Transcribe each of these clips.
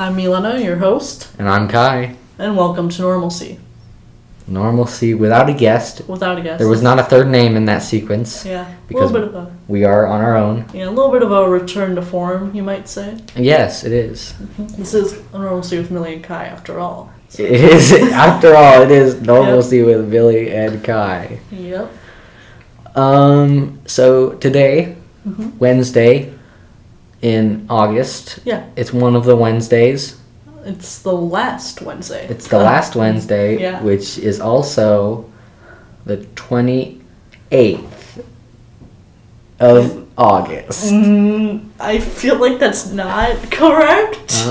I'm Milena, your host. And I'm Kai. And welcome to Normalcy. Normalcy without a guest. Without a guest. There was not a third name in that sequence. Yeah, because we are on our own. Yeah, a little bit of a return to form, you might say. Yes, it is. This is Normalcy with Millie and Kai, after all. So. It is, after all, it is Normalcy with Millie and Kai. Yep. So today, Wednesday in August. Yeah. It's one of the Wednesdays. It's the last Wednesday. It's the last Wednesday, yeah. Which is also the 28th of August. I feel like that's not correct.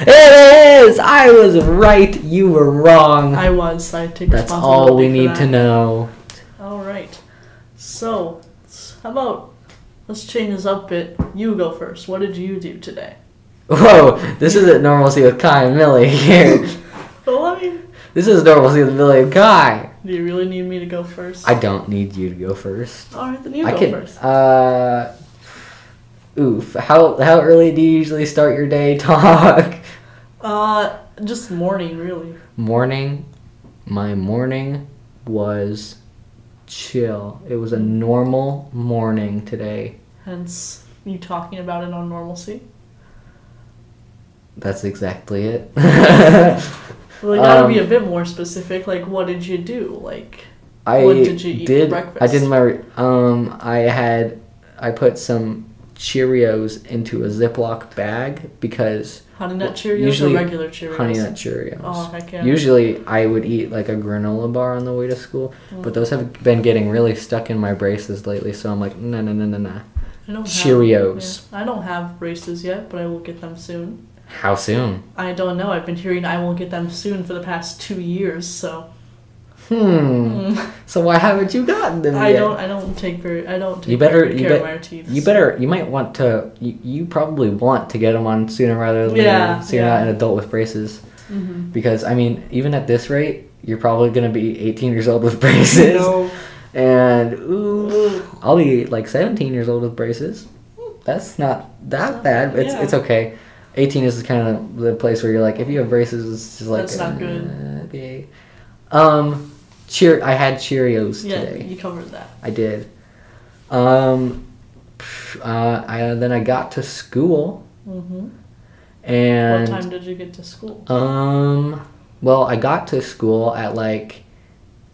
It is! I was right, you were wrong. I was. I take That's responsibility all we for need that. to know. All right. So, how about let's change this up a bit. You go first. What did you do today? Whoa, this isn't Normalcy with Kai and Millie here. Well, This is Normalcy with Millie and Kai. Do you really need me to go first? I don't need you to go first. All right, then you go first. How early do you usually start your day, talk? Just morning, really. Morning? My morning was chill. It was a normal morning today. Hence, you talking about it on Normalcy? That's exactly it. Well, you gotta be a bit more specific. Like, what did you do? Like, what did you eat for breakfast? I did I put some Cheerios into a Ziploc bag because Honey Nut Cheerios or regular Cheerios? Honey Nut Cheerios. Oh, heck yeah. Usually I would eat like a granola bar on the way to school, but those have been getting really stuck in my braces lately, so I'm like, no. Cheerios. I don't have braces yet, but I will get them soon. How soon? I don't know. I've been hearing I will get them soon for the past 2 years, so. So why haven't you gotten them yet? I don't take very care of my teeth. You might want to. You probably want to get them on sooner rather than later, so you're not an adult with braces. Because I mean, even at this rate, you're probably gonna be 18 years old with braces. No. And I'll be like 17 years old with braces. That's not that bad. It's okay. 18 is kind of the place where you're like, if you have braces, it's just like that's not good. Okay. I had Cheerios today. Yeah, you covered that. I did. Then I got to school. And what time did you get to school? Well, I got to school at like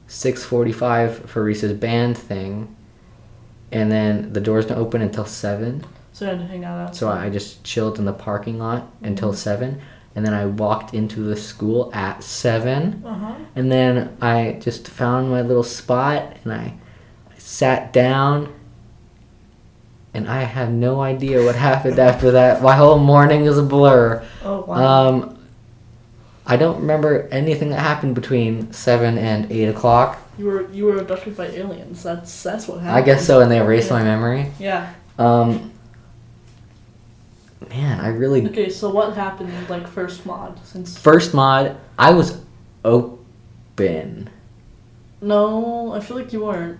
6:45 for Reese's band thing, and then the doors don't open until 7. So you had to hang out outside. So I just chilled in the parking lot until 7. And then I walked into the school at 7. And then I just found my little spot and I sat down. And I have no idea what happened after that. My whole morning is a blur. Oh, wow. I don't remember anything that happened between 7 and 8 o'clock. You were abducted by aliens. That's what happened. I guess so, and they erased my memory. Yeah. Man, I really... Okay, so what happened in, like, first mod? First mod, I was open. No, I feel like you weren't.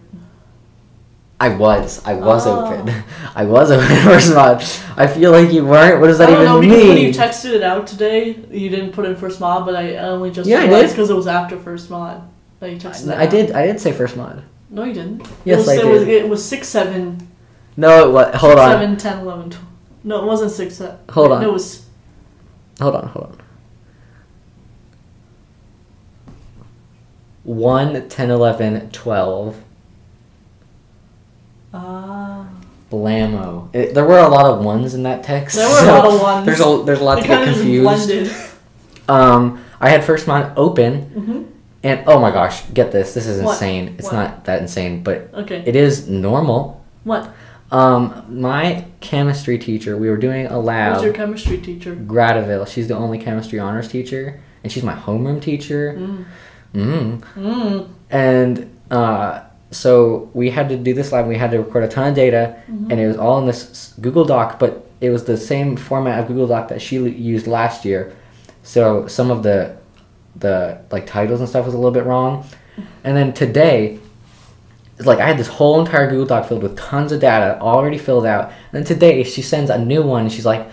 I was open. I was open first mod. I feel like you weren't. What does that even mean? When you texted it out today, you didn't put in first mod, but I only just realized because it was after first mod that you texted that I did say first mod. No, you didn't. Yes, I did. It was 6, 7. No, it was. Hold on. 7, 10, 11, 12. No, it wasn't 6, 7. Hold on. No, it was... Hold on. 1, 10, 11, 12. Blammo. There were a lot of ones in that text. There were a lot of ones. There's a lot to get confused. I had first mod open, and oh my gosh, get this. This is insane. It's not that insane, but it is normal. What? My chemistry teacher, we were doing a lab. Who's your chemistry teacher? Gradiville. She's the only chemistry honors teacher, and she's my homeroom teacher. And so we had to do this lab. We had to record a ton of data, and it was all in this Google Doc, but it was the same format of Google Doc that she used last year. So some of the like titles and stuff was a little bit wrong. And then today like I had this whole entire Google Doc filled with tons of data already filled out. And then today she sends a new one and she's like,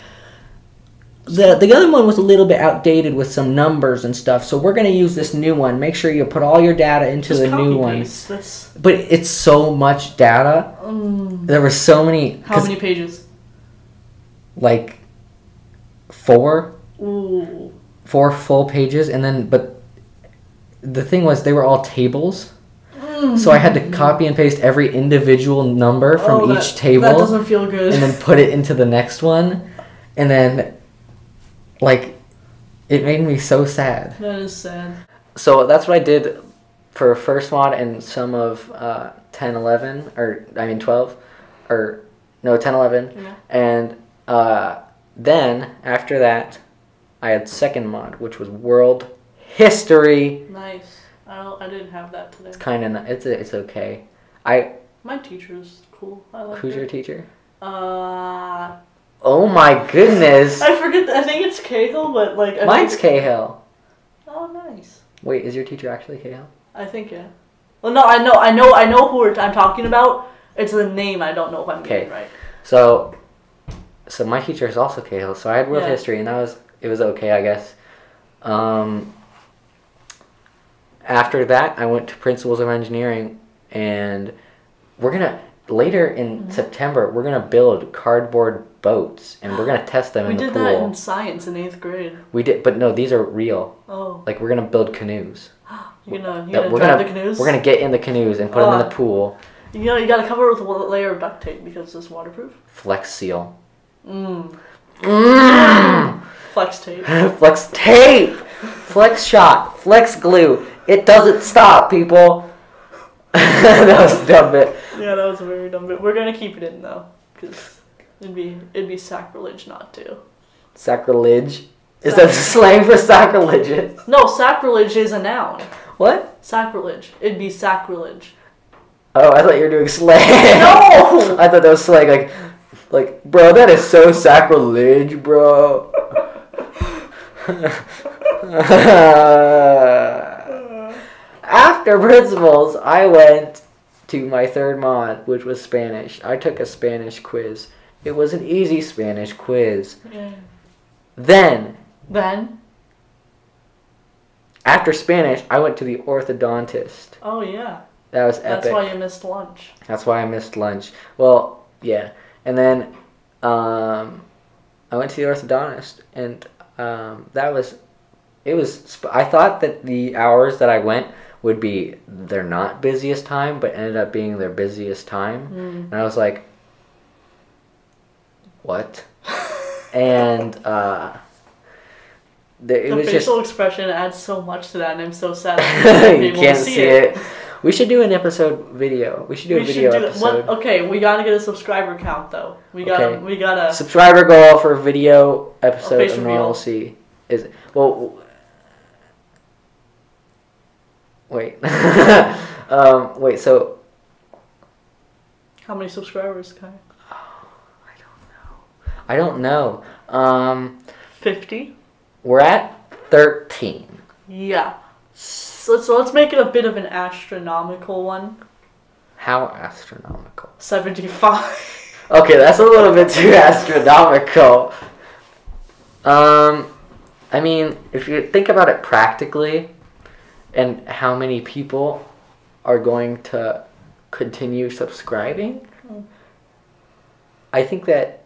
the other one was a little bit outdated with some numbers and stuff, so we're going to use this new one. Make sure you put all your data into the new one. But it's so much data. There were so many. How many pages? Like 4. Ooh. 4 full pages, and then but the thing was they were all tables. So I had to copy and paste every individual number from each table. That doesn't feel good. And then put it into the next one. And then, like, it made me so sad. That is sad. So that's what I did for first mod and some of 10, 11, or, I mean 12, or, no, 10, 11. Yeah. And then, after that, I had second mod, which was world history. Nice. I didn't have that today. It's kind of it's okay. My teacher's cool. I like Who's her. your teacher? Oh my goodness. I forget. I think it's Cahill, but like. Mine's Cahill. Oh, nice. Wait, is your teacher actually Cahill? I think yeah. Well, no, I know who I'm talking about. It's the name. I don't know if I'm getting it right. So my teacher is also Cahill. So I had world history, and it was okay, I guess. After that, I went to Principles of Engineering, and later in September, we're gonna build cardboard boats, and we're gonna test them in the pool. We did that in science in 8th grade. We did, but no, these are real. Oh. Like, we're gonna build canoes. You're gonna drive the canoes? We're gonna get in the canoes and put them in the pool. You gotta cover it with a layer of duct tape because it's waterproof. Flex seal. Flex tape. Flex tape! Flex shot. Flex glue. It doesn't stop, people. That was a dumb bit. Yeah, that was a very dumb bit. We're gonna keep it in though, because it'd be sacrilege not to. Sacrilege? Is that slang for sacrilegious? No, sacrilege is a noun. What? Sacrilege. It'd be sacrilege. Oh, I thought you were doing slang. No! I thought that was slang, like, bro, that is so sacrilege, bro. After principles, I went to my third mod, which was Spanish. I took a Spanish quiz. It was an easy Spanish quiz. Yeah. Then, after Spanish, I went to the orthodontist. Oh, yeah. That was epic. That's why you missed lunch. That's why I missed lunch. Well, yeah. And then I went to the orthodontist, and I thought that the hours that I went would be their not busiest time, but ended up being their busiest time. And I was like, what? And the facial expression adds so much to that, and I'm so sad you can't see it. We should do an episode video. We should do a video episode. Okay, we gotta get a subscriber count though. We gotta subscriber goal for video episode of Normalcy is wait. Wait, so how many subscribers, Kai? Oh, I don't know. 50? We're at 13. Yeah. So let's make it a bit of an astronomical one. How astronomical? 75. Okay, that's a little bit too astronomical. I mean, if you think about it practically, and how many people are going to continue subscribing, I think that,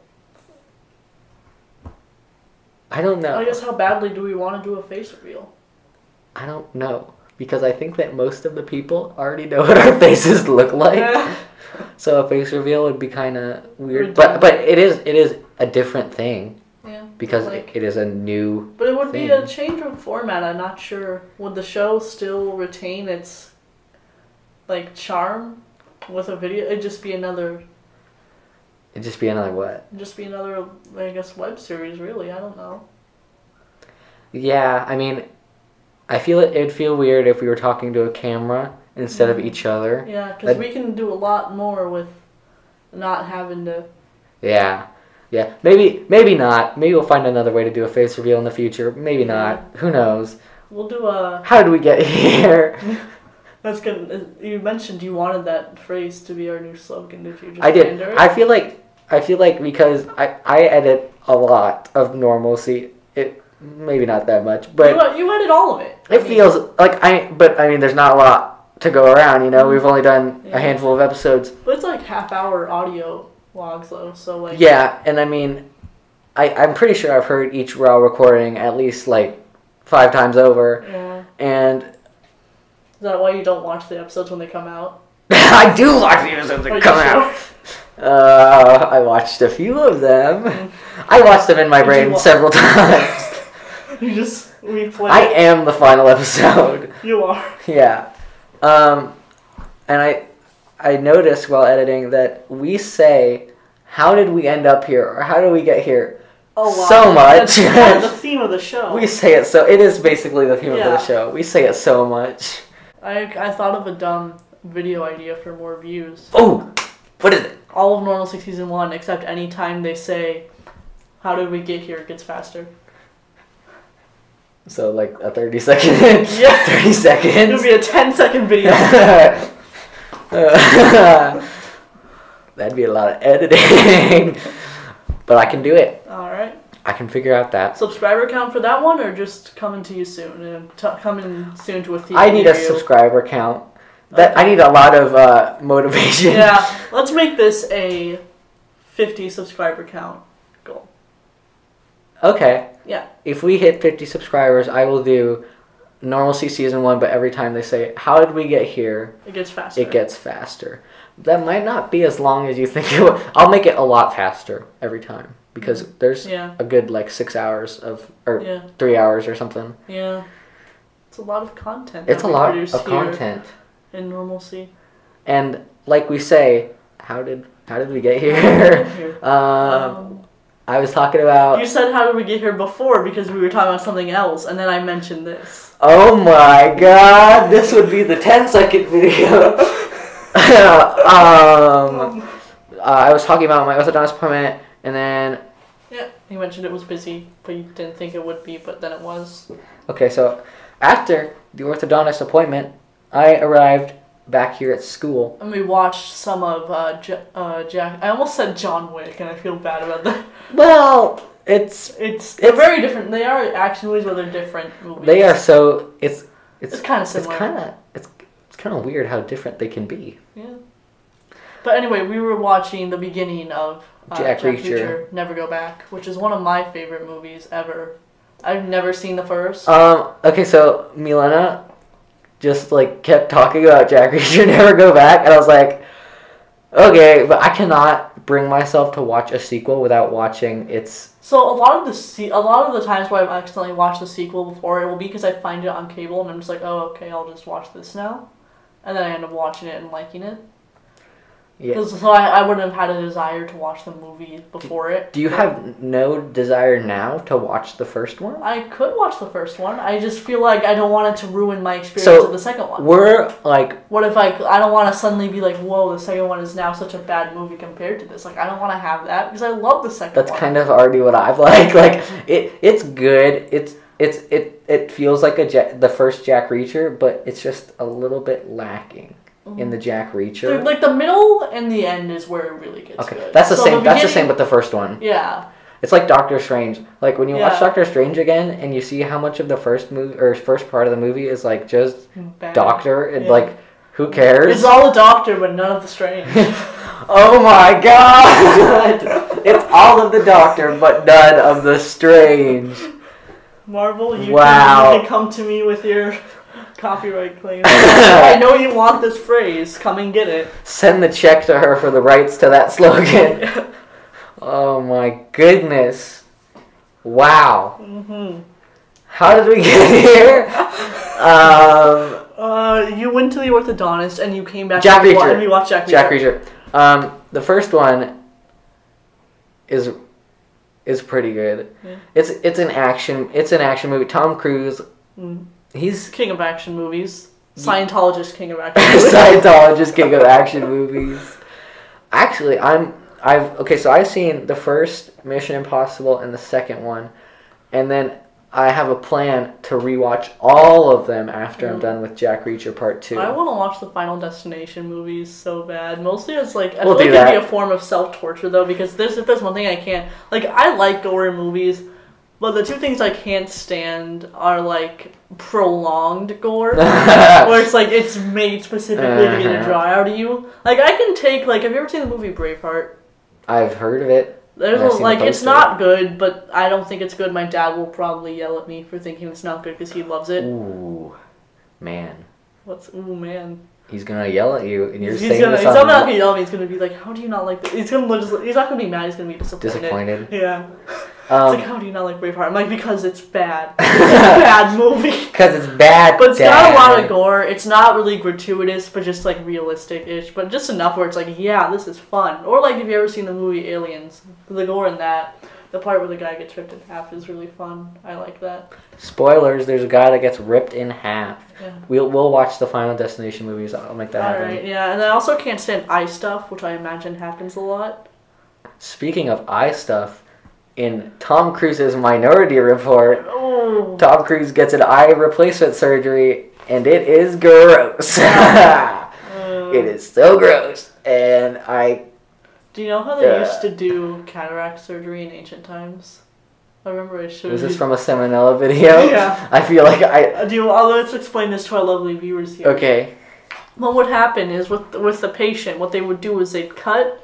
I don't know. I guess how badly do we want to do a face reveal? I don't know, because I think that most of the people already know what our faces look like. So a face reveal would be kind of weird, but it is a different thing. Yeah. Because it is a new. But it would be a change of format. I'm not sure. Would the show still retain its charm with a video? It'd just be another. It'd just be another what? It'd just be another, I guess, web series. Really, I don't know. Yeah, I mean, I feel it'd feel weird if we were talking to a camera instead of each other. Yeah, because we can do a lot more with not having to. Yeah. Yeah, maybe not. Maybe we'll find another way to do a face reveal in the future. Maybe not. Who knows? We'll do a... How did we get here? That's good. You mentioned you wanted that phrase to be our new slogan. Did you just I did. it? I feel like because I edit a lot of Normalcy. It maybe not that much, but you edit all of it. It feels like but I mean, there's not a lot to go around. You know, we've only done a handful of episodes. But it's like half-hour audio logs though, so like. Yeah, and I mean, I'm pretty sure I've heard each raw recording at least like 5 times over. Yeah. And. Is that why you don't watch the episodes when they come out? I do watch the episodes that come out. I watched a few of them. I watched them in my brain several times. You just replay. I am the final episode. You are. Yeah. And I noticed while editing that we say, "How did we end up here?" or "How did we get here?" Oh, wow. So much. That's the theme of the show. We say it so. It is basically the theme of the show. We say it so much. I thought of a dumb video idea for more views. Oh, what is it? All of Normalcy Season 1, except any time they say, "How did we get here?" it gets faster. So like a 30-second. Yeah. 30 seconds. It'll be a 10-second video. That'd be a lot of editing. But I can do it. All right. I can figure out that. Subscriber count for that one, or just coming to you soon? And coming soon to a theater. I need a subscriber count. I need a lot of motivation. Yeah, let's make this a 50 subscriber count goal. Okay. Yeah. If we hit 50 subscribers, I will do Normalcy Season 1, but every time they say, "How did we get here?" it gets faster. It gets faster. That might not be as long as you think it would. I'll make it a lot faster every time. Because there's a good, 6 hours or 3 hours or something. Yeah. It's a lot of content. It's a lot of content. In Normalcy. And like we say, how did we get here? I was talking about... You said, "How did we get here?" before because we were talking about something else, and then I mentioned this. Oh my god, this would be the 10-second video. I was talking about my orthodontist appointment, and then... Yeah, you mentioned it was busy, but you didn't think it would be, but then it was. Okay, so after the orthodontist appointment, I arrived back here at school. And we watched some of Jack... I almost said John Wick, and I feel bad about that. Well, they're very different. They are action movies, but they're different movies. They are so... It's kind of similar. It's kind of weird how different they can be. Yeah. But anyway, we were watching the beginning of Jack Reacher, Never Go Back, which is one of my favorite movies ever. I've never seen the first. Okay, so Milena just kept talking about Jack Reacher, Never Go Back, and I was like, okay, but I cannot bring myself to watch a sequel without watching its... So a lot of the times where I've accidentally watched the sequel before, it will be because I find it on cable and I'm just like, oh, okay, I'll just watch this now. And then I end up watching it and liking it. Yeah. So I wouldn't have had a desire to watch the movie before it. Do you have no desire now to watch the first one? I could watch the first one. I just feel like I don't want it to ruin my experience of the second one. What if I don't want to suddenly be like, whoa, the second one is now such a bad movie compared to this. I don't want to have that because I love the second one. That's kind of already what I've it's good. It feels like the first Jack Reacher, but it's just a little bit lacking. In the Jack Reacher, the middle and the end is where it really gets good. That's the same. That's the same with the first one. Yeah. It's like Doctor Strange. When you watch Doctor Strange again, and you see how much of the first movie or first part of the movie is just bad. Doctor and who cares? It's all a Doctor, but none of the Strange. Oh my god! It's all of the Doctor, but none of the Strange. Marvel, you can come to me with your copyright claims. I know you want this phrase. Come and get it. Send the check to her for the rights to that slogan. Oh my goodness. Wow. Mm-hmm. How did we get here? You went to the orthodontist and you came back and we watched Jack Reacher. Jack Reacher. The first one is pretty good. Yeah. It's an action movie. Tom Cruise. He's king of action movies. Scientologist king of action movies. Scientologist king of action movies. Actually, I've seen the first Mission Impossible and the second one, and then I have a plan to rewatch all of them after I'm done with Jack Reacher Part 2. I want to watch the Final Destination movies so bad. Mostly it's like, I feel like it'd be a form of self-torture though, because if there's one thing I can't, like, I like gore movies, but the two things I can't stand are like prolonged gore, where it's like it's made specifically to get a draw out of you. Like, I can take, like, have you ever seen the movie Braveheart? I've heard of it. It's not good, but I don't think it's good. My dad will probably yell at me for thinking it's not good because he loves it. Ooh, man. What's ooh man? He's gonna yell at you, and he's not gonna yell at me. He's gonna be like, "How do you not like this?" He's not gonna be mad. He's gonna be disappointed. Yeah. It's like, how do you not like Braveheart? I'm like, because it's bad. It's a bad movie. Because it's bad. But it's got a lot of gore. It's not really gratuitous, but just like realistic-ish. But just enough where it's like, yeah, this is fun. Or like, have you ever seen the movie Aliens? The gore in that, the part where the guy gets ripped in half is really fun. I like that. Spoilers, there's a guy that gets ripped in half. Yeah. We'll watch the Final Destination movies. I'll make that happen. Alright, yeah. And I also can't stand eye stuff, which I imagine happens a lot. Speaking of eye stuff, in Tom Cruise's Minority Report, Tom Cruise gets an eye replacement surgery, and it is gross. It is so gross. And do you know how they used to do cataract surgery in ancient times? I remember I showed you. Was this from a Salmonella video? Yeah. I feel like let's explain this to our lovely viewers here. Okay. What would happen is with the patient, what they would do is they'd cut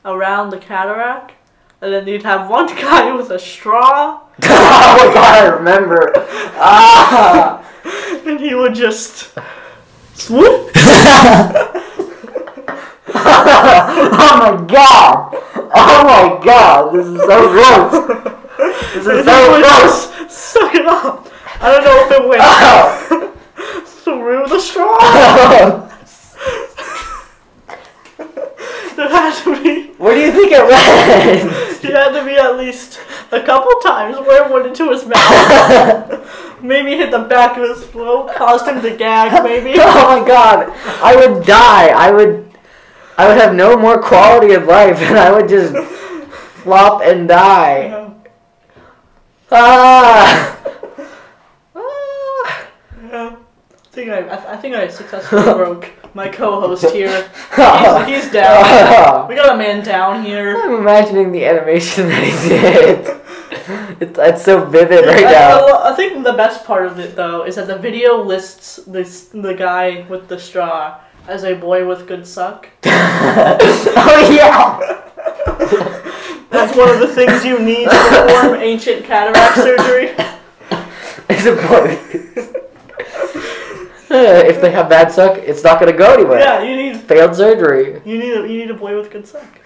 around the cataract, and then you'd have one guy with a straw. Oh my god, I remember. And he would just swoop. Oh my god! Oh my god! This is so gross! This is so gross! Suck it up! I don't know if it went through the straw. There had to be. Where do you think it went? It had to be at least a couple times where it went into his mouth. Maybe hit the back of his throat, caused him to gag, maybe. Oh my god! I would die. I would have no more quality of life, and I would just flop and die. Yeah. Yeah. I think I successfully broke my co-host here. He's down. We got a man down here. I'm imagining the animation that he did. It's so vivid right now. I think the best part of it, though, is that the video lists the guy with the straw as a boy with good suck. Oh yeah! That's one of the things you need to perform ancient cataract surgery. It's a boy. If they have bad suck, it's not gonna go anywhere. Yeah, you need failed surgery. You need a boy with good suck.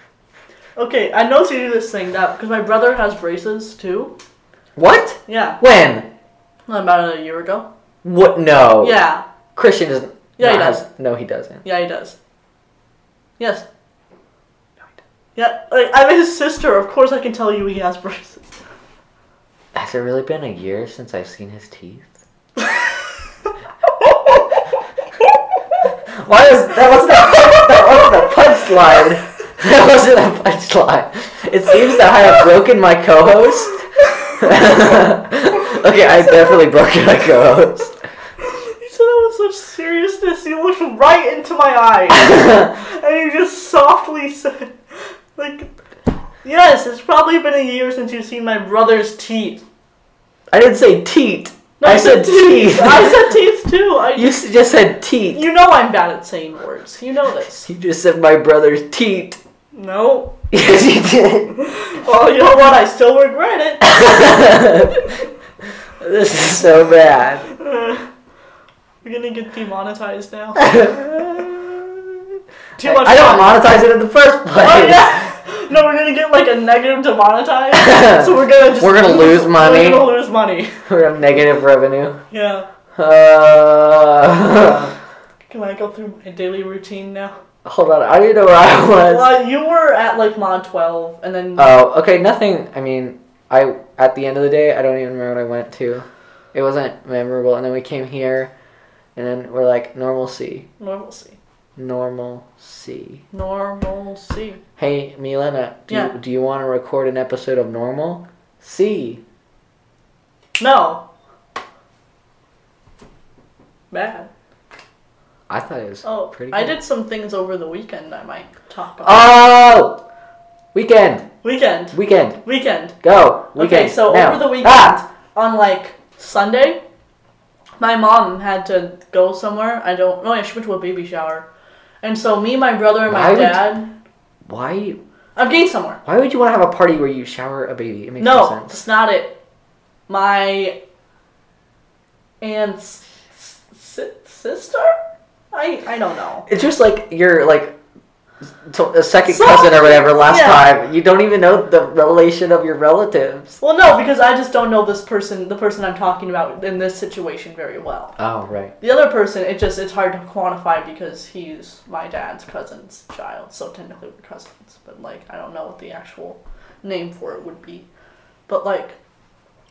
Okay, I know to do this thing because my brother has braces too. What? Yeah. When? About a year ago. What? No. Yeah. Christian doesn't. Yeah, he does. No, he doesn't. Yeah, he does. Yes. No, he doesn't. Yeah, like, I'm his sister. Of course I can tell you he has braces. Has it really been a year since I've seen his teeth? Why was that wasn't a punchline? That wasn't a punchline. It seems that I have broken my co-host. Okay, I've definitely broken my co-host. You said that with such seriousness. You looked right into my eyes, and you just softly said, "Like, yes, it's probably been a year since you've seen my brother's teeth." I didn't say teeth. No, I said teeth. I said teeth too. You just said teeth. You know I'm bad at saying words. You know this. You just said my brother's teeth. No. Yes, you did. Well, you know what? I still regret it. This is so bad. We're gonna get demonetized now. Too much. I don't monetize it in the first place. Oh, yeah. No, we're gonna get like a negative demonetized. So we're gonna lose money. We're gonna lose money. We're gonna have negative revenue. Yeah. Can I go through my daily routine now? Hold on, I don't even know where I was. Well, you were at like Mod 12, and then. Oh, okay. Nothing. I mean, at the end of the day, I don't even remember what I went to. It wasn't memorable, and then we came here, and then we're like normalcy. Normalcy. Normalcy. Normalcy. Hey, Milena, do you want to record an episode of Normalcy? No. Bad. I thought it was pretty good. I did some things over the weekend I might talk about. Oh! Weekend. Go. Weekend. Okay, so now. Over the weekend, on like Sunday, my mom had to go somewhere. She went to a baby shower. And so me, my brother, and my dad... Why? I'm getting somewhere. Why would you want to have a party where you shower a baby? It makes no sense. No, that's not it. My aunt's sister? I don't know. It's just like you're like a second cousin or whatever last time. You don't even know the relation of your relatives. Well, no, because I just don't know the person I'm talking about in this situation very well. Oh, right. The other person, it's hard to quantify because he's my dad's cousin's child, so technically we're cousins. But, like, I don't know what the actual name for it would be. But, like,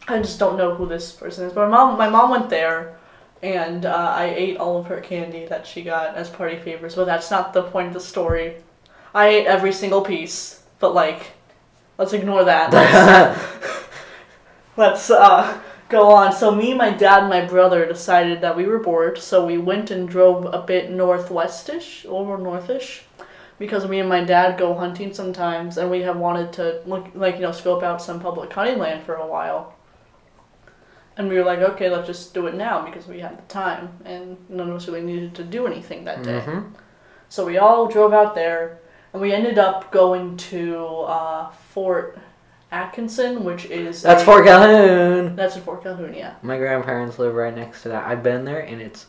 I just don't know who this person is. But my mom went there, and I ate all of her candy that she got as party favors. But that's not the point of the story. I ate every single piece, but, like, let's ignore that. Let's go on. So me, my dad, and my brother decided that we were bored, so we went and drove a bit northwestish, or northish, because me and my dad go hunting sometimes, and we have wanted to scope out some public hunting land for a while. And we were like, okay, let's just do it now because we had the time, and none of us really needed to do anything that day. Mm-hmm. So we all drove out there, and we ended up going to Fort Atkinson, which is... That's Fort Calhoun! That's in Fort Calhoun, yeah. My grandparents live right next to that. I've been there, and it's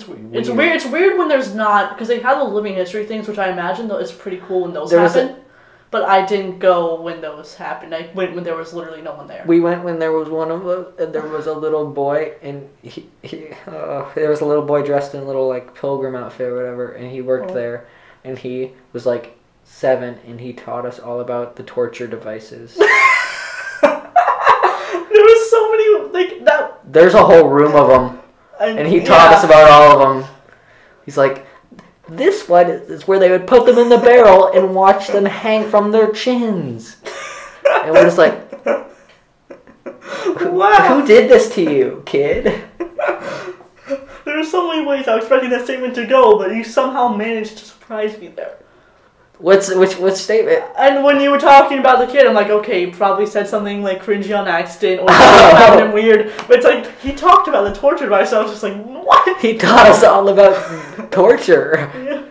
weird. It's weird. It's weird when there's not... Because they have the living history things, which I imagine though it's pretty cool when those happen. But I didn't go when those happened. I went when there was literally no one there. We went when there was one of us, and there was a little boy, and there was a little boy dressed in a little, like, pilgrim outfit or whatever, and he worked there, and he was, like, 7, and he taught us all about the torture devices. There was so many, like, that... There's a whole room of them, and he taught us about all of them. He's like... This one is where they would put them in the barrel and watch them hang from their chins. And we're just like, who did this to you, kid? There were so many ways I was expecting that statement to go, but you somehow managed to surprise me there. Which statement? And when you were talking about the kid, I'm like, okay, he probably said something like cringy on accident or found him weird. But it's like, he talked about the torture device, so I was just like, what? He taught us all about torture. Yeah.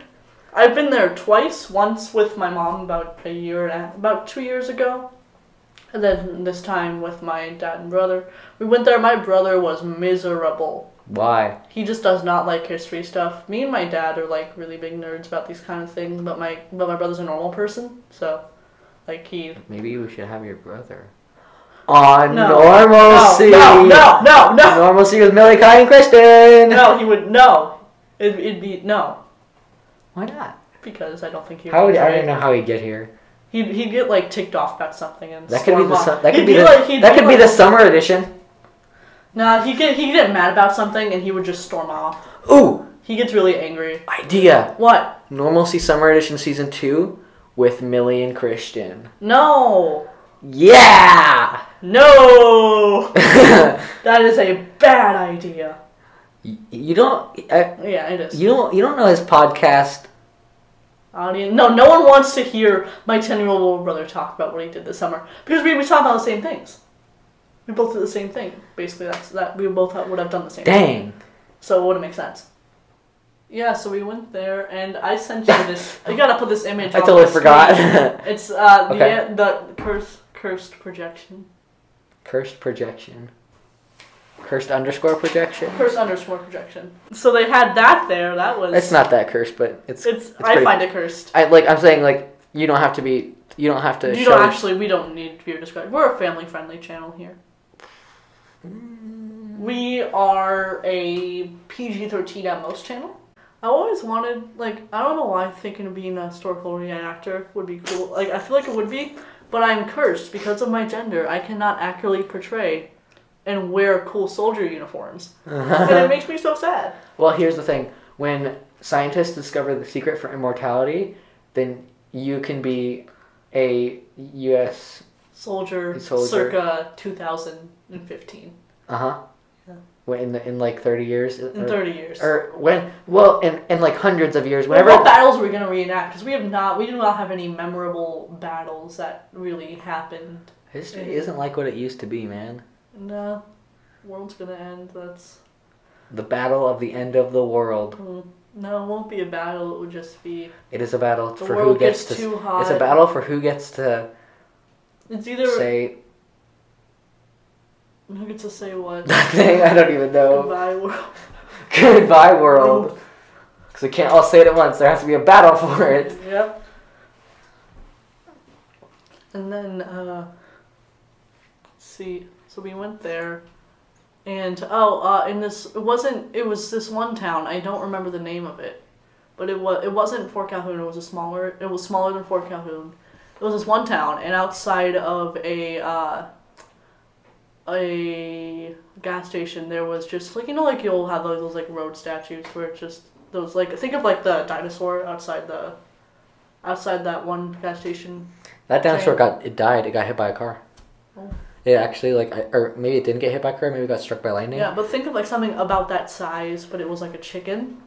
I've been there twice. Once with my mom about 2 years ago. And then this time with my dad and brother. We went there. My brother was miserable. Why? He just does not like history stuff. Me and my dad are like really big nerds about these kind of things, but my brother's a normal person, so like he... Maybe we should have your brother on Normalcy. No. Normalcy with Millie, Kai, and Kristen. No, he would It'd be no. Why not? Because I don't think he. I don't know how he'd get here. He'd get like ticked off about something and that could be the summer edition. Nah, he'd get mad about something and he would just storm off. Ooh! He gets really angry. Idea! What? Normalcy Summer Edition Season 2 with Millie and Christian. No! Yeah! No! That is a bad idea. You don't... yeah, it is. You don't know his podcast... Audience. No one wants to hear my 10-year-old little brother talk about what he did this summer. Because we talk about the same things. We both did the same thing. Basically, that we both would have done the same thing. Dang. So it wouldn't make sense. Yeah, so we went there, and I sent you this. I gotta put this image on I totally forgot. It's the cursed projection. Cursed projection. Cursed underscore projection? Cursed underscore projection. So they had that there. That was... It's not that cursed, but it's I find it cursed. I'm saying, like, you don't have to be... You don't have to show... We don't need viewer discretion. We're a family-friendly channel here. We are a PG-13 at most channel. I always wanted, like, I don't know why thinking of being a historical reenactor would be cool. Like, I feel like it would be, but I'm cursed because of my gender. I cannot accurately portray and wear cool soldier uniforms. And it makes me so sad. Well, here's the thing. When scientists discover the secret for immortality, then you can be a U.S. soldier circa 2015. Uh-huh. In like 30 years? In 30 years. Or when, well, in like hundreds of years. Whenever. What battles are we going to reenact? Because we do not have any memorable battles that really happened. History isn't like what it used to be, man. No. World's going to end. That's... The battle of the end of the world. No, it won't be a battle. It would just be... It is a battle for who gets to... too hot. It's a battle for who gets to... It's either... Say... Who gets to say what? Nothing, I don't even know. Goodbye, world. Goodbye, world. Because we can't all say it at once. There has to be a battle for it. Yep. And then, let's see. So we went there. And, it was this one town. I don't remember the name of it. But it wasn't Fort Calhoun. It was smaller than Fort Calhoun. It was this one town, and outside of a gas station, there was just, like, you know, like, you'll have those like, road statues where it's just, those, like, think of, like, the dinosaur outside that one gas station. That dinosaur died. It got hit by a car. Oh. It actually, like, or maybe it didn't get hit by a car, maybe it got struck by lightning. Yeah, but think of, like, something about that size, but it was, like, a chicken.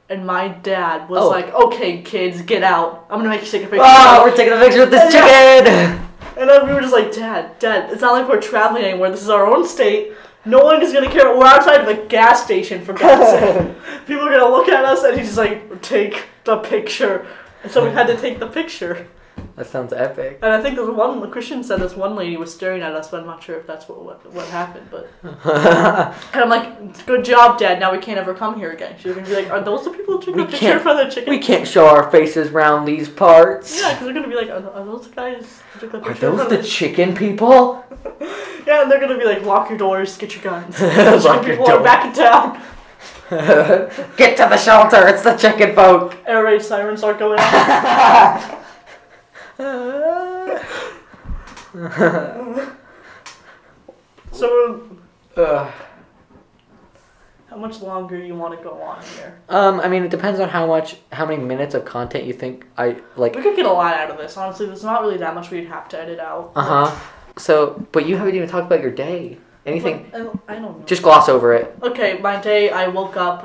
And my dad was like, okay, kids, get out. I'm going to make you take a picture. Oh, we're taking a picture with this chicken! And then we were just like, Dad, it's not like we're traveling anywhere. This is our own state. No one is going to care. We're outside of a gas station, for God's sake. People are going to look at us, and he's just like, take the picture. And so we had to take the picture. That sounds epic. And I think the Christian said this one lady was staring at us, but I'm not sure if that's what happened. But and I'm like, good job, Dad. Now we can't ever come here again. She's gonna be like, are those the people who took the picture for the chicken? We can't show our faces around these parts. Yeah, because they're gonna be like, are those the guys who took the picture? Are those the chicken people? Yeah, and they're gonna be like, lock your doors, get your guns. The chicken people are back in town. Get to the shelter. It's the chicken folk. Air raid sirens start going off. So, how much longer you want to go on here? I mean, it depends on how many minutes of content you think I like. We could get a lot out of this. Honestly, there's not really that much we'd have to edit out. So, but you haven't even talked about your day. Anything? I don't know. Just gloss over it. Okay, my day. I woke up.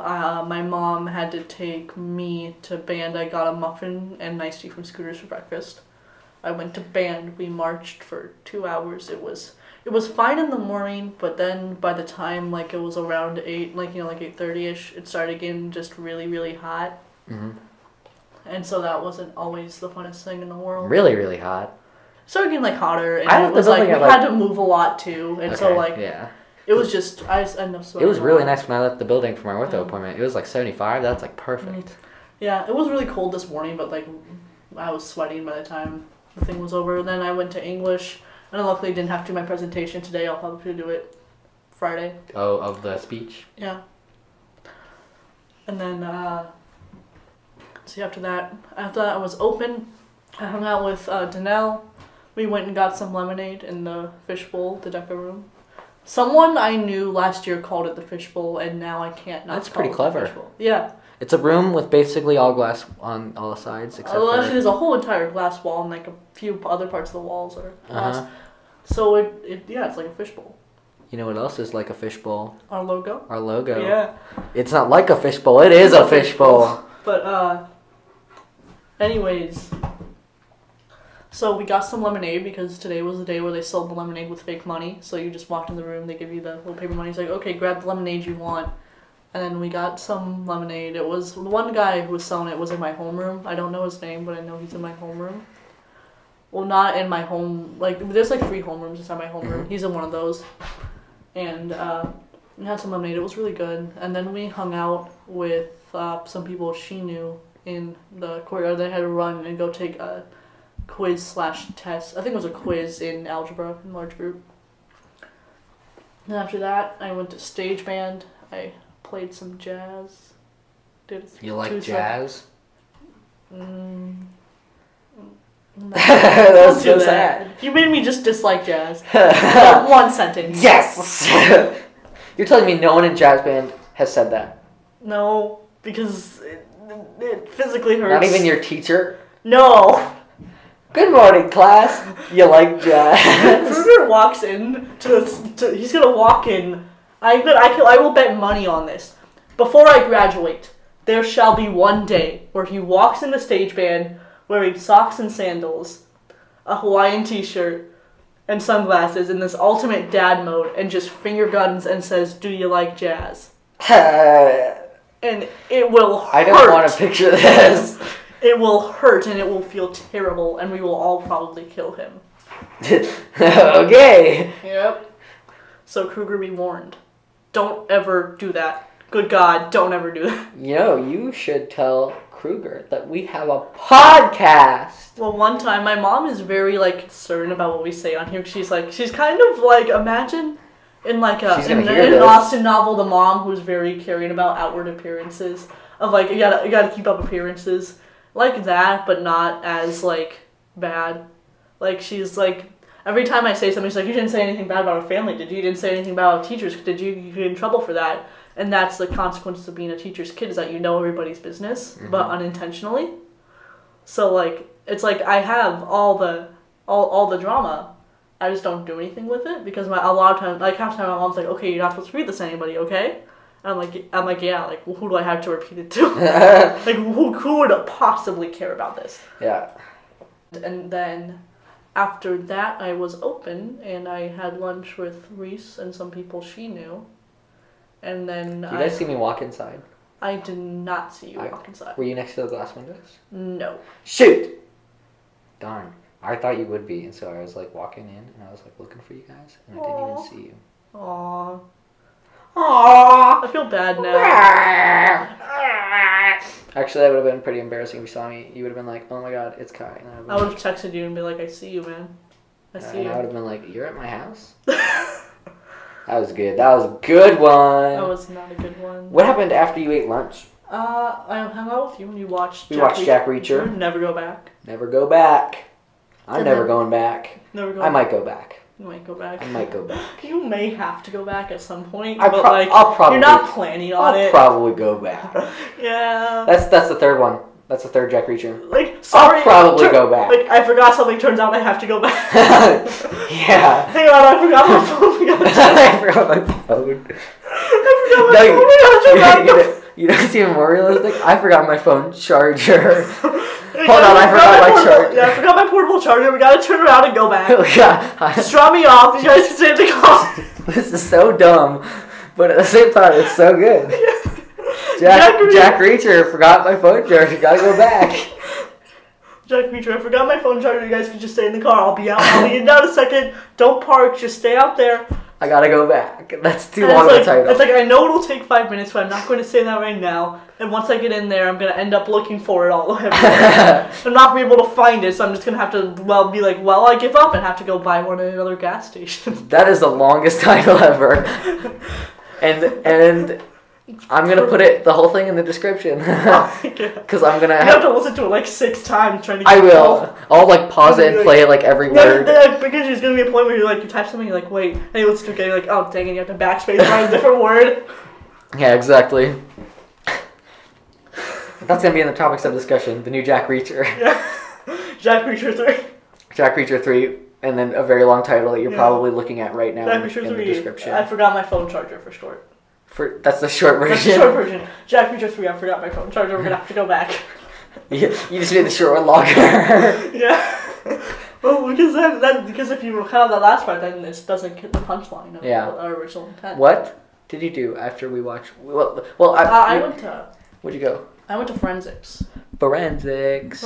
My mom had to take me to band. I got a muffin and iced tea from Scooters for breakfast. I went to band. We marched for 2 hours. It was fine in the morning, but then by the time like it was around 8, like 8:30ish, it started getting just really, really hot. Mm-hmm. And so that wasn't always the funnest thing in the world. Really, really hot. It started getting like hotter, and it was like we had to move a lot too, and so like it was just I ended up sweating. It was really nice when I left the building for my ortho appointment. It was like 75. That's like perfect. Yeah, it was really cold this morning, but like I was sweating by the time the thing was over. And then I went to English, and I luckily didn't have to do my presentation today. I'll probably do it Friday. Oh, of the speech? Yeah. And then, see, after that I was open. I hung out with Danelle. We went and got some lemonade in the fishbowl, the Deca room. Someone I knew last year called it the fishbowl, and now I can't not. That's pretty clever. Yeah. It's a room with basically all glass on all sides, except for... Actually, there's a whole entire glass wall, and like a few other parts of the walls are glass. So it's like a fishbowl. You know what else is like a fishbowl? Our logo. Our logo. Yeah. It's not like a fishbowl. It is a fishbowl. But anyways. So we got some lemonade because today was the day where they sold the lemonade with fake money. So you just walked in the room, they give you the little paper money. It's like, okay, grab the lemonade you want. And then we got some lemonade. It was the one guy who was selling it was in my homeroom. I don't know his name, but I know he's in my homeroom. Well, not in my home. Like there's like 3 homerooms inside my homeroom. He's in one of those. And we had some lemonade. It was really good. And then we hung out with some people she knew in the courtyard. They had to run and go take a quiz/test. I think it was a quiz in algebra in large group. And after that, I went to stage band. I played some jazz. You like jazz? That's so sad. You made me just dislike jazz. One sentence. Yes! You're telling me no one in jazz band has said that? No, because it physically hurts. Not even your teacher? No! Good morning, class. You like jazz? Kruger walks in he's gonna walk in I will bet money on this. Before I graduate, there shall be one day where he walks in the stage band wearing socks and sandals, a Hawaiian t-shirt, and sunglasses in this ultimate dad mode and just finger guns and says, "Do you like jazz?" And it will hurt. I don't want to picture this. It will hurt and it will feel terrible and we will all probably kill him. Okay. Yep. So Kruger, be warned. Don't ever do that. Good God, don't ever do that. You should tell Kruger that we have a podcast. Well, one time my mom is very concerned about what we say on here. She's kind of imagine in an Austen novel, the mom who's very caring about outward appearances of you gotta keep up appearances like that, but not as bad. She's every time I say something, she's like, "You didn't say anything bad about our family, did you? You didn't say anything bad about teachers. Did you get in trouble for that?" And that's the consequence of being a teacher's kid, is that you know everybody's business, but unintentionally. So it's I have all the drama. I just don't do anything with it because a lot of times, half the time, my mom's like, "Okay, you're not supposed to read this to anybody, okay?" And I'm like, yeah. Well, who do I have to repeat it to? Who would possibly care about this? Yeah. And then after that, I was open and I had lunch with Reese and some people she knew. And then you guys see me walk inside? I did not see you walk inside. Were you next to the glass windows? No. Shoot! Darn. I thought you would be, and so I was walking in and I was looking for you guys, and I didn't even see you. Aww. Aww. I feel bad now. Actually, that would have been pretty embarrassing if you saw me. You would have been like, "Oh my God, it's Kai." And I would have texted you and be like, "I see you, man. I see you." I would have been like, "You're at my house?" That was good. That was a good one. That was not a good one. What happened after you ate lunch? I hung out with you and you watched Jack Reacher. Never go back. Never go back. I'm never going back. Never go I might go back. You might go back. I might go back. You may have to go back at some point, I'll probably, you're not planning on it. I'll probably go back. Yeah. That's the third one. That's the third Jack Reacher. Sorry. I'll probably go back. I forgot something. Turns out I have to go back. Yeah. Hang on, I forgot my phone. I forgot my phone. You know what's even more realistic? I forgot my phone charger. Hold on, I forgot my charger. Yeah, I forgot my portable charger. We gotta turn around and go back. Yeah. Just drop me off. You guys can stay in the car. This is so dumb, but at the same time, it's so good. Jack Reacher forgot my phone charger. Gotta go back. Jack Reacher, I forgot my phone charger. You guys can just stay in the car. I'll be out. I'll be in a second. Don't park. Just stay out there. I gotta go back. That's too long of a title. It's I know it'll take 5 minutes, but I'm not going to say that right now. And once I get in there, I'm going to end up looking for it all over. I'm not going to be able to find it, so I'm just going to have to, be like, I give up and have to go buy one at another gas station. That is the longest title ever. And I'm going to put the whole thing in the description. Because I'm going to have to listen to it 6 times trying to get I will. I'll pause it and play it every word. Because there's going to be a point where you type something, you're wait, hey, let's do it. You're oh, dang it, you have to backspace write a different word. Yeah, exactly. That's going to be in the topics of discussion, the new Jack Reacher. Yeah. Jack Reacher 3. Jack Reacher 3, and then a very long title that you're probably looking at right now Jack Reacher 3. In the description. I forgot my phone charger for short. That's the short version. That's the short version. Jack Reacher 3, I forgot my phone charger. We're going to have to go back. You just made the short one longer. Yeah. Well, because if you recall that last part, then this doesn't get the punchline of our original intent. What did you do after we watched? I went to... Where'd you go? I went to forensics. Forensics.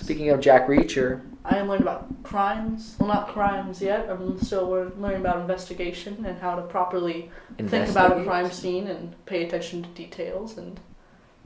Speaking of Jack Reacher. I learned about crimes. Well, not crimes yet. I'm still learning about investigation and how to properly think about a crime scene and pay attention to details and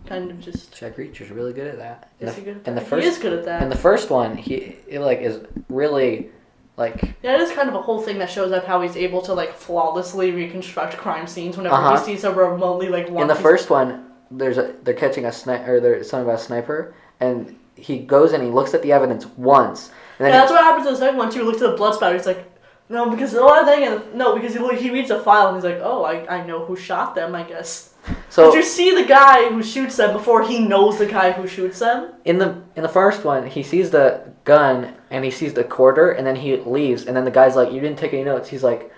kind of just... Jack Reacher's really good at that. Is he good at that? He is good at that. In the first one, he is really... Yeah, it is kind of a whole thing that shows up how he's able to flawlessly reconstruct crime scenes whenever he sees a remotely one. In the first one, they're catching a sniper, or there's something about a sniper, and he goes and he looks at the evidence once. And then that's what happens in the second one too. He looks at the blood spatter. He's like, no, because he reads the file and he's like, oh, I know who shot them, I guess. So did you see the guy who shoots them before he knows the guy who shoots them? In the first one, he sees the gun and he sees the quarter and then he leaves and then the guy's like, you didn't take any notes. He's like,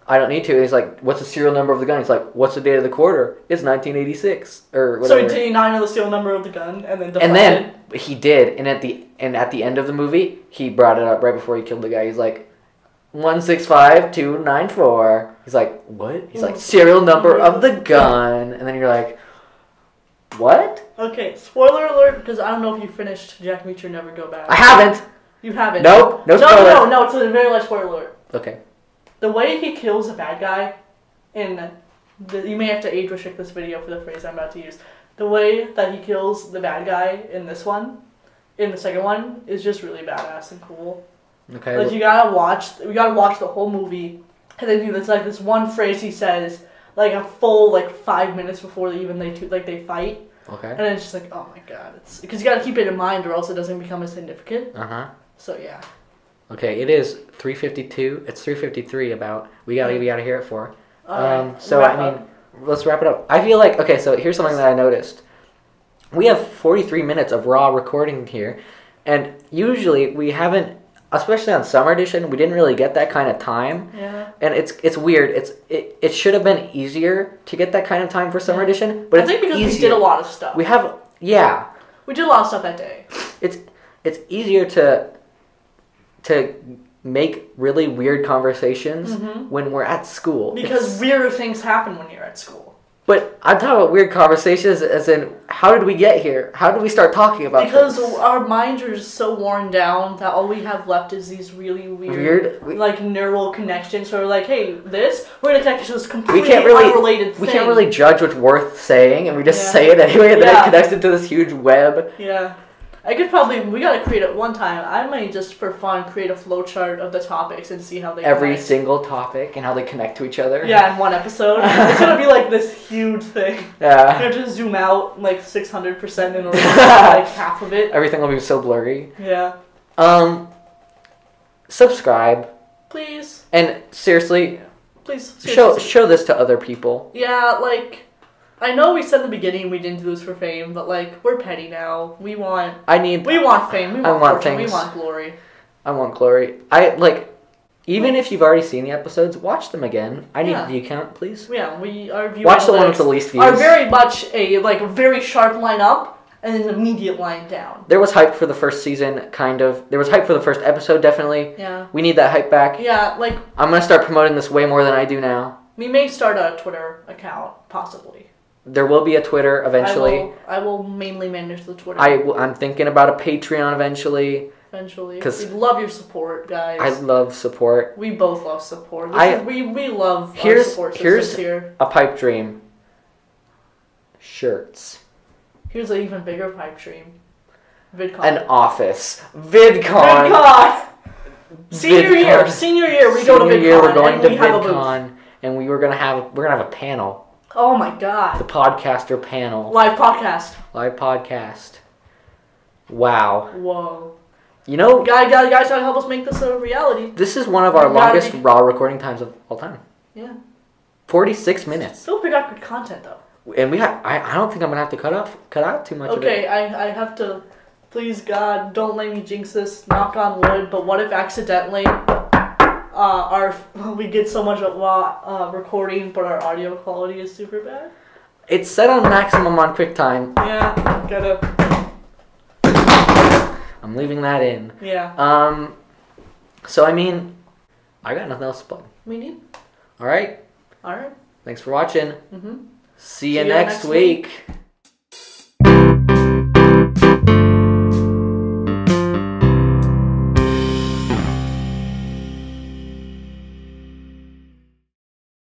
I don't need to. And he's like, what's the serial number of the gun? He's like, what's the date of the quarter? It's 1986 or whatever. So did he not know the serial number of the gun and then he did, and at the end of the movie, he brought it up right before he killed the guy. He's like, 165294. He's like, what? He's like, serial number of the gun, and then you're like, what? Okay, spoiler alert, because I don't know if you finished Jack Reacher Never Go Back. I haven't. You haven't. Nope. No spoiler. No. It's a very light spoiler alert. Okay. The way he kills a bad guy you may have to age restrict this video for the phrase I'm about to use. The way that he kills the bad guy in the second one, is just really badass and cool. Okay. Like we gotta watch the whole movie, and then there's like this one phrase he says, like a full 5 minutes before they fight. Okay. And it's just like, oh my god, it's because you gotta keep it in mind, or else it doesn't become as significant. So yeah. Okay, it is 3:52. It's 3:53 about. We gotta be out of here at 4. Right. So let's wrap it up. I feel like so here's something that I noticed. We have 43 minutes of raw recording here, and usually we haven't, especially on Summer Edition, we didn't really get that kind of time. Yeah. And it's weird. It should have been easier to get that kind of time for Summer Edition, but I think because we did a lot of stuff. We did a lot of stuff that day. It's easier to make really weird conversations when we're at school. Because weirder things happen when you're at school. But I'm talking about weird conversations as in, how did we get here? How did we start talking about Because things? our minds are just so worn down that all we have left is these really weird neural connections. So we're like, hey, we're going to connect to this completely unrelated thing. We can't really judge what's worth saying, and we just say it anyway, and then it connects into this huge web. Yeah. we gotta create it one time. I might just for fun create a flowchart of the topics and see how they every single topic and how they connect to each other. Yeah, in one episode. It's gonna be like this huge thing. Yeah. You have to zoom out 600% in order to see half of it. Everything will be so blurry. Yeah. Subscribe. Please. And seriously, seriously. show this to other people. Yeah, I know we said in the beginning we didn't do this for fame, but we're petty now. We want fame. We want fortune. We want glory. I want glory. Even if you've already seen the episodes, watch them again. I need view count, please. Yeah, our view watch the one with the least views. Are very much a very sharp line up and an immediate line down. There was hype for the first season, kind of. There was hype for the first episode, definitely. Yeah. We need that hype back. Yeah, I'm gonna start promoting this way more than I do now. We may start a Twitter account, possibly. There will be a Twitter eventually. I will mainly manage the Twitter. I'm thinking about a Patreon eventually. Because we love your support, guys. I love support. We both love support. We love our support systems here. Here's a pipe dream. Shirts. Here's an even bigger pipe dream. VidCon. An office. VidCon. Senior year, we go to VidCon. We're going to VidCon, and we're gonna have a panel. Oh my god. The podcaster panel. Live podcast. Wow. Whoa. Guys gotta help us make this a reality. This is one of our longest raw recording times of all time. Yeah. 46 minutes. Still pick out good content though. And I don't think I'm gonna have to cut out too much of it. Okay, I have to. Please God, don't let me jinx this. Knock on wood. But what if accidentally we get so much raw recording, but our audio quality is super bad? It's set on maximum on QuickTime. Yeah, gotta. I'm leaving that in. Yeah. So I got nothing else to plug. Me neither. All right. All right. Thanks for watching. Mm-hmm. See you next week.